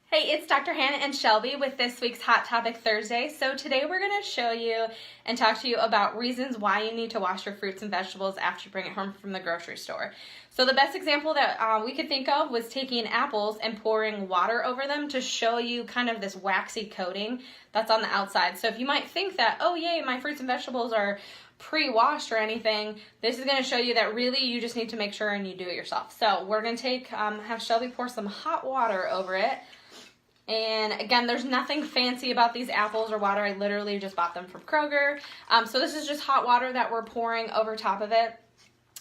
Hey, it's Dr. Hannah and Shelby with this week's Hot Topic Thursday. So today we're going to show you and talk to you about reasons why you need to wash your fruits and vegetables after you bring it home from the grocery store. So the best example that we could think of was taking apples and pouring water over them to show you kind of this waxy coating that's on the outside. So if you might think that, oh yay, my fruits and vegetables are pre-washed or anything, this is going to show you that really you just need to make sure and you do it yourself. So we're going to have Shelby pour some hot water over it. And again, there's nothing fancy about these apples or water. I literally just bought them from Kroger. So this is just hot water that we're pouring over top of it.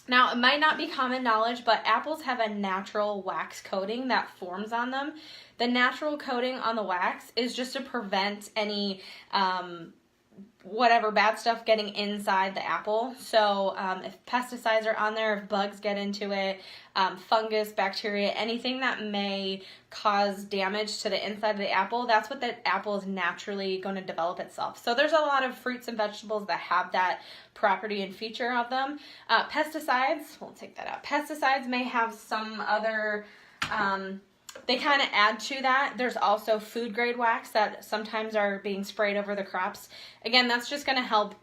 Now, it might not be common knowledge, but apples have a natural wax coating that forms on them. The natural coating on the wax is just to prevent any whatever bad stuff getting inside the apple. So if pesticides are on there, if bugs get into it, fungus, bacteria, anything that may cause damage to the inside of the apple, that's what the apple is naturally going to develop itself. So there's a lot of fruits and vegetables that have that property and feature of them. Pesticides, we'll take that out. Pesticides may have some other they kind of add to that. There's also food grade wax that sometimes are being sprayed over the crops. Again, that's just going to help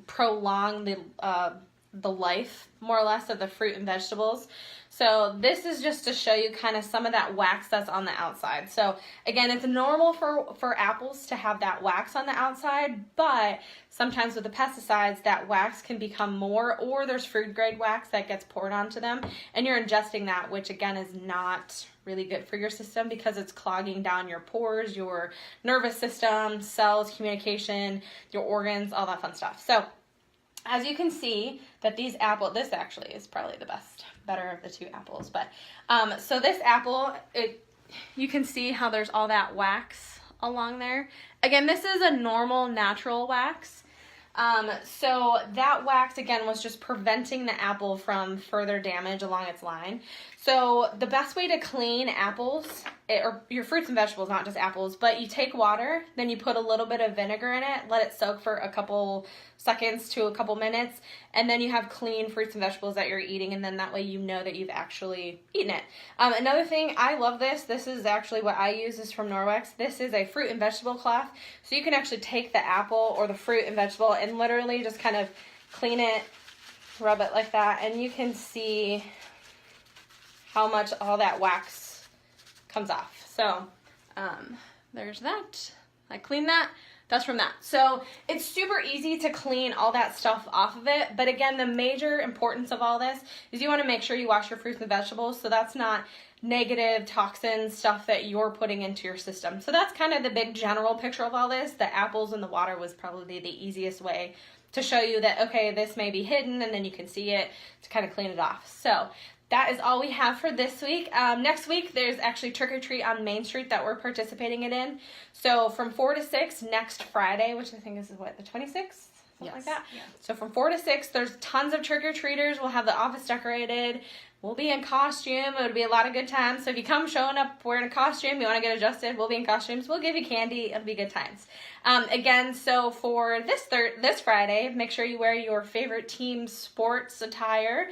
prolong the life, more or less, of the fruit and vegetables. So this is just to show you kind of some of that wax that's on the outside. So again, it's normal for apples to have that wax on the outside, but sometimes with the pesticides, that wax can become more, or there's food grade wax that gets poured onto them, and you're ingesting that, which again is not really good for your system because it's clogging down your pores, your nervous system, cells, communication, your organs, all that fun stuff. So as you can see that this actually is probably the better of the two apples, but so this apple, you can see how there's all that wax along there. Again, this is a normal natural wax. So that wax, again, was just preventing the apple from further damage along its line. So the best way to clean apples, or your fruits and vegetables, not just apples, but you take water, then you put a little bit of vinegar in it, let it soak for a couple seconds to a couple minutes, and then you have clean fruits and vegetables that you're eating, and then that way you know that you've actually eaten it. Another thing, I love this. This is actually what I use. This is from Norwex. This is a fruit and vegetable cloth, so you can actually take the apple or the fruit and vegetable and literally just kind of clean it, rub it like that, and you can see how much all that wax comes off. So there's that. I cleaned that. That's from that. So it's super easy to clean all that stuff off of it. But again, the major importance of all this is you want to make sure you wash your fruits and vegetables so that's not negative toxins, stuff that you're putting into your system. So that's kind of the big general picture of all this. The apples and the water was probably the easiest way to show you that, okay, this may be hidden, and then you can see it to kind of clean it off. So that is all we have for this week. Next week, there's actually Trick or Treat on Main Street that we're participating in. So from 4 to 6 next Friday, which I think is what, the 26th? Something like that. Yeah. So from 4 to 6, there's tons of trick-or-treaters. We'll have the office decorated. We'll be in costume. It'll be a lot of good times. So if you come showing up wearing a costume, you want to get adjusted, we'll be in costumes. We'll give you candy. It'll be good times. Again, so for this Friday, make sure you wear your favorite team sports attire.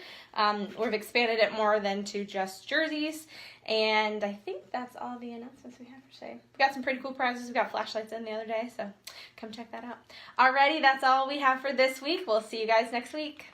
We've expanded it more than to just jerseys. And I think that's all the announcements we have for today. We got some pretty cool prizes. We got flashlights in the other day, so come check that out. Alrighty, that's all we have for this week. We'll see you guys next week.